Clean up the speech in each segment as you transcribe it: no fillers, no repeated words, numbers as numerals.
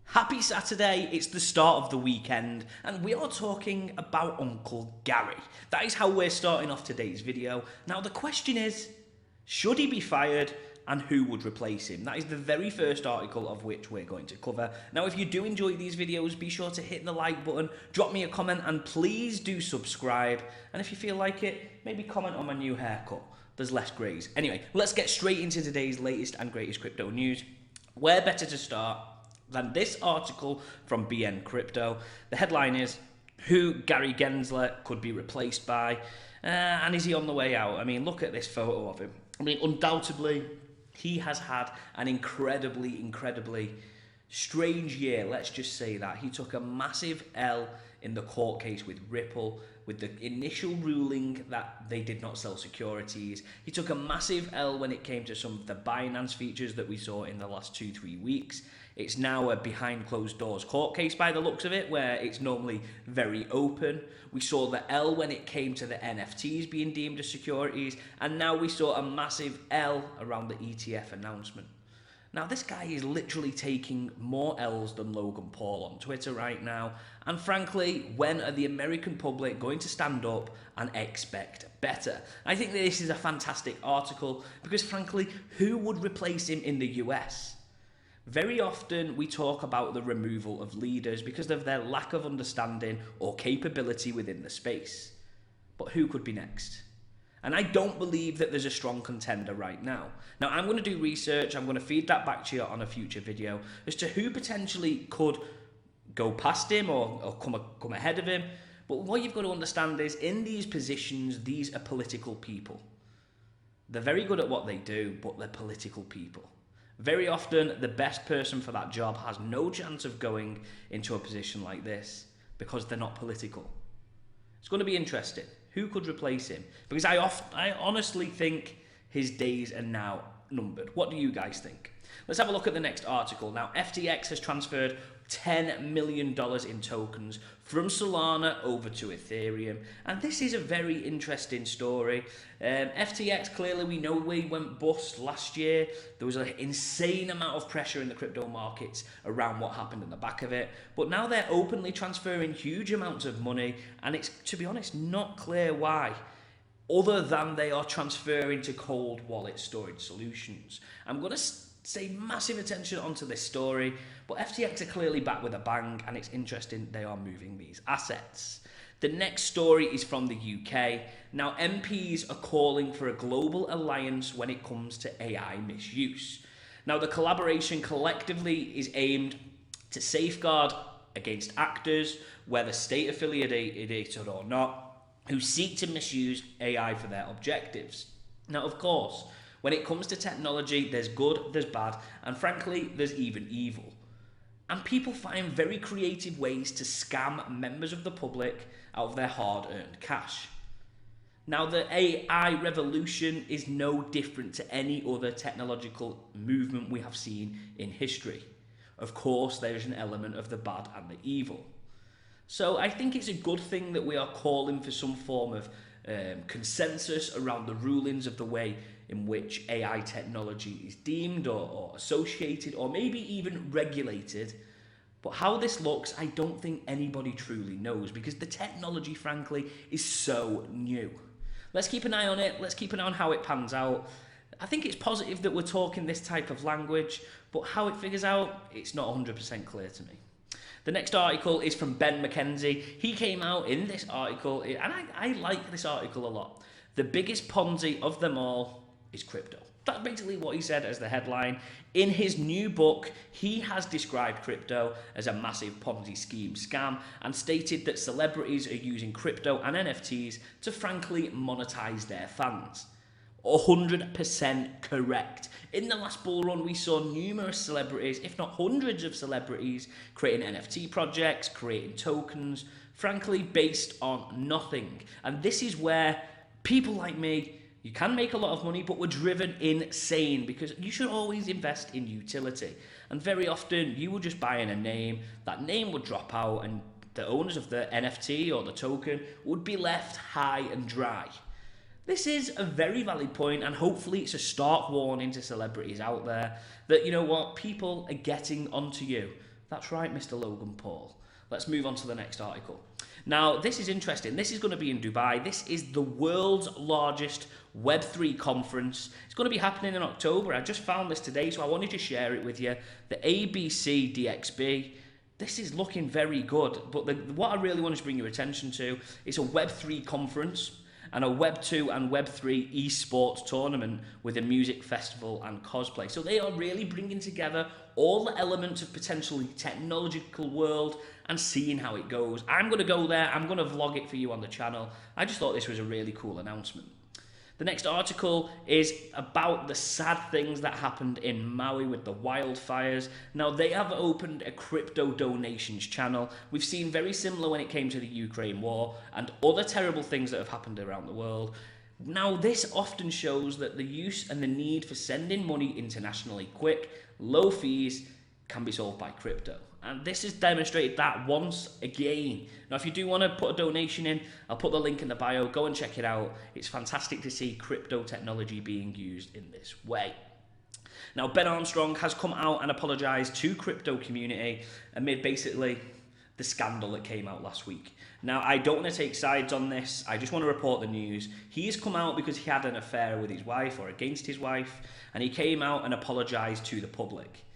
Happy Saturday, it's the start of the weekend, and we are talking about Uncle Gary. That is how we're starting off today's video. Now the question is, should he be fired and who would replace him? That is the very first article of which we're going to cover. Now if you do enjoy these videos, be sure to hit the like button, drop me a comment, and please do subscribe. And if you feel like it, maybe comment on my new haircut. There's less greys. Anyway, let's get straight into today's latest and greatest crypto news. Where better to start than this article from BN Crypto. The headline is, who Gary Gensler could be replaced by, and is he on the way out? I mean, look at this photo of him. I mean, undoubtedly, he has had an incredibly strange year, let's just say that. He took a massive L in the court case with Ripple, with the initial ruling that they did not sell securities. He took a massive L when it came to some of the Binance features that we saw in the last 2-3 weeks. It's now a behind closed doors court case by the looks of it, where it's normally very open. We saw the L when it came to the NFTs being deemed as securities, and now we saw a massive L around the ETF announcement. Now this guy is literally taking more L's than Logan Paul on Twitter right now, and frankly, when are the American public going to stand up and expect better? I think that this is a fantastic article because frankly, who would replace him in the US? Very often we talk about the removal of leaders because of their lack of understanding or capability within the space. But who could be next? And I don't believe that there's a strong contender right now. Now I'm going to do research, I'm going to feed that back to you on a future video as to who potentially could go past him or come ahead of him. But what you've got to understand is in these positions, these are political people. They're very good at what they do, but they're political people. Very often, the best person for that job has no chance of going into a position like this because they're not political. It's going to be interesting. Who could replace him? Because I honestly think his days are now numbered. What do you guys think? Let's have a look at the next article. Now, FTX has transferred $10 million in tokens from Solana over to Ethereum. And this is a very interesting story. FTX, clearly we know we went bust last year. There was an insane amount of pressure in the crypto markets around what happened in the back of it. But now they're openly transferring huge amounts of money. And it's, to be honest, not clear why, other than they are transferring to cold wallet storage solutions. I'm going to say massive attention onto this story, but FTX are clearly back with a bang, and it's interesting they are moving these assets. The next story is from the UK. Now, MPs are calling for a global alliance when it comes to AI misuse. Now, the collaboration collectively is aimed to safeguard against actors, whether state affiliated or not, who seek to misuse AI for their objectives. Now, of course, when it comes to technology, there's good, there's bad, and frankly, there's even evil. And people find very creative ways to scam members of the public out of their hard-earned cash. Now, the AI revolution is no different to any other technological movement we have seen in history. Of course, there is an element of the bad and the evil. So I think it's a good thing that we are calling for some form of consensus around the rulings of the way in which AI technology is deemed or associated or maybe even regulated. But how this looks, I don't think anybody truly knows because the technology, frankly, is so new. Let's keep an eye on it. Let's keep an eye on how it pans out. I think it's positive that we're talking this type of language, but how it figures out, it's not 100% clear to me. The next article is from Ben McKenzie. He came out in this article, and I like this article a lot. The biggest Ponzi of them all is crypto. That's basically what he said as the headline. In his new book, he has described crypto as a massive Ponzi scheme scam and stated that celebrities are using crypto and NFTs to frankly monetize their fans. 100% correct. In the last bull run, we saw numerous celebrities, if not hundreds of celebrities, creating NFT projects, creating tokens, frankly based on nothing. And this is where people like me, you can make a lot of money, but we're driven insane because you should always invest in utility. And very often you will just buy in a name, that name would drop out and the owners of the NFT or the token would be left high and dry. This is a very valid point, and hopefully it's a stark warning to celebrities out there that, you know what, people are getting onto you. That's right, Mr. Logan Paul. Let's move on to the next article. Now, this is interesting. This is going to be in Dubai. This is the world's largest Web3 conference. It's going to be happening in October. I just found this today, so I wanted to share it with you. The ABC DXB. This is looking very good, but what I really wanted to bring your attention to is a Web3 conference and a Web2 and Web3 esports tournament with a music festival and cosplay. So they are really bringing together all the elements of potentially technological world and seeing how it goes. I'm going to go there. I'm going to vlog it for you on the channel. I just thought this was a really cool announcement. The next article is about the sad things that happened in Maui with the wildfires. Now, they have opened a crypto donations channel. We've seen very similar when it came to the Ukraine war and other terrible things that have happened around the world. Now, this often shows that the use and the need for sending money internationally quick, low fees, can be solved by crypto. And this has demonstrated that once again. Now, if you do want to put a donation in, I'll put the link in the bio. Go and check it out. It's fantastic to see crypto technology being used in this way. Now, Ben Armstrong has come out and apologized to crypto community amid basically the scandal that came out last week. Now, I don't want to take sides on this. I just want to report the news. He's come out because he had an affair with his wife or against his wife, and he came out and apologized to the public.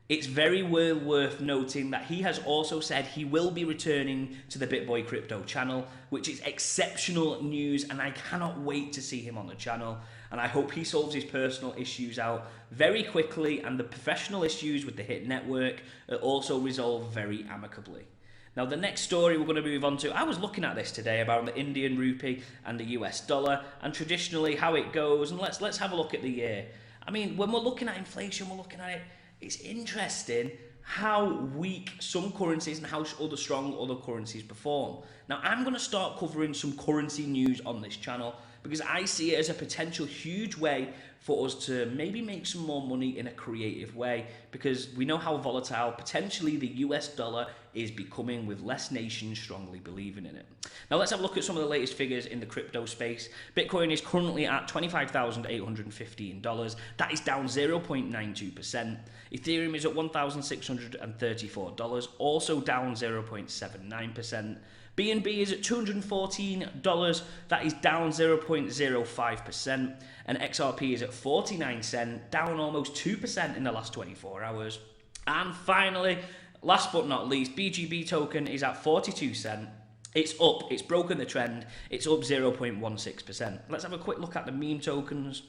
It's very well worth noting that he has also said he will be returning to the BitBoy Crypto channel, which is exceptional news, and I cannot wait to see him on the channel. And I hope he solves his personal issues out very quickly, and the professional issues with the Hit Network are also resolved very amicably. Now, the next story we're going to move on to, I was looking at this today about the Indian rupee and the US dollar, and traditionally how it goes, and let's have a look at the year. I mean, when we're looking at inflation, we're looking at it, it's interesting how weak some currencies and how strong other currencies perform. Now, I'm going to start covering some currency news on this channel because I see it as a potential huge way for us to maybe make some more money in a creative way, because we know how volatile potentially the US dollar is becoming with less nations strongly believing in it. Now, let's have a look at some of the latest figures in the crypto space. Bitcoin is currently at $25,815. That is down 0.92%. Ethereum is at $1,634, also down 0.79%. BNB is at $214, that is down 0.05%, and XRP is at 49 cents, down almost 2% in the last 24 hours. And finally, last but not least, BGB token is at 42 cents. It's up, it's broken the trend, it's up 0.16%. Let's have a quick look at the meme tokens.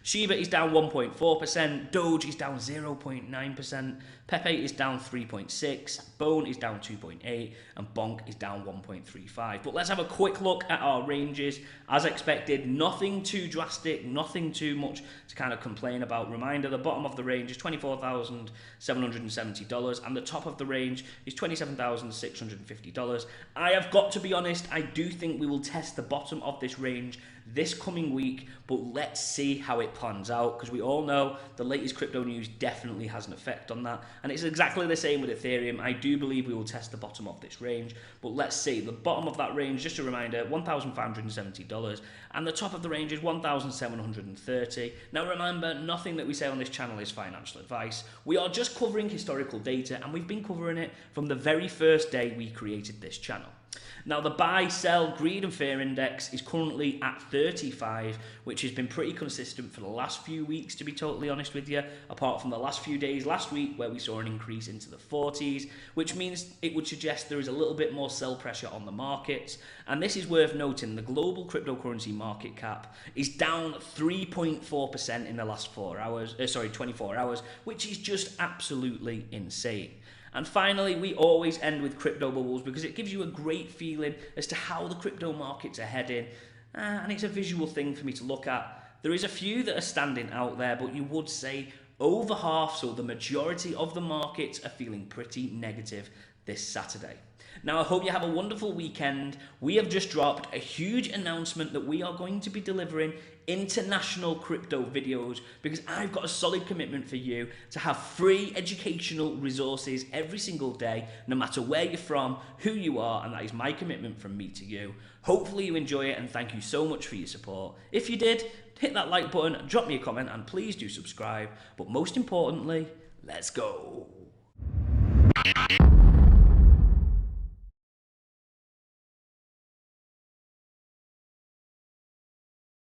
Shiba is down 1.4%, Doge is down 0.9%, Pepe is down 3.6%, Bone is down 2.8%, and Bonk is down 1.35%. But let's have a quick look at our ranges. As expected, nothing too drastic, nothing too much to kind of complain about. Reminder, the bottom of the range is $24,770, and the top of the range is $27,650. I have got to be honest, I do think we will test the bottom of this range this coming week, but let's see how it plans out, because we all know the latest crypto news definitely has an effect on that, and it's exactly the same with Ethereum. I do believe we will test the bottom of this range, but let's see. The bottom of that range, just a reminder, $1,570, and the top of the range is $1,730. Now remember, nothing that we say on this channel is financial advice. We are just covering historical data, and we've been covering it from the very first day we created this channel. Now, the buy, sell, greed and fear index is currently at 35, which has been pretty consistent for the last few weeks, to be totally honest with you, apart from the last few days last week where we saw an increase into the 40s, which means it would suggest there is a little bit more sell pressure on the markets. And this is worth noting, the global cryptocurrency market cap is down 3.4% in the last 24 hours, which is just absolutely insane. And finally, we always end with crypto bubbles because it gives you a great feeling as to how the crypto markets are heading, and it's a visual thing for me to look at. There is a few that are standing out there, but you would say over half, so the majority of the markets are feeling pretty negative this Saturday. Now, I hope you have a wonderful weekend. We have just dropped a huge announcement that we are going to be delivering international crypto videos, because I've got a solid commitment for you to have free educational resources every single day, no matter where you're from, who you are, and that is my commitment from me to you. Hopefully you enjoy it, and thank you so much for your support. If you did, hit that like button, drop me a comment, and please do subscribe. But most importantly, let's go.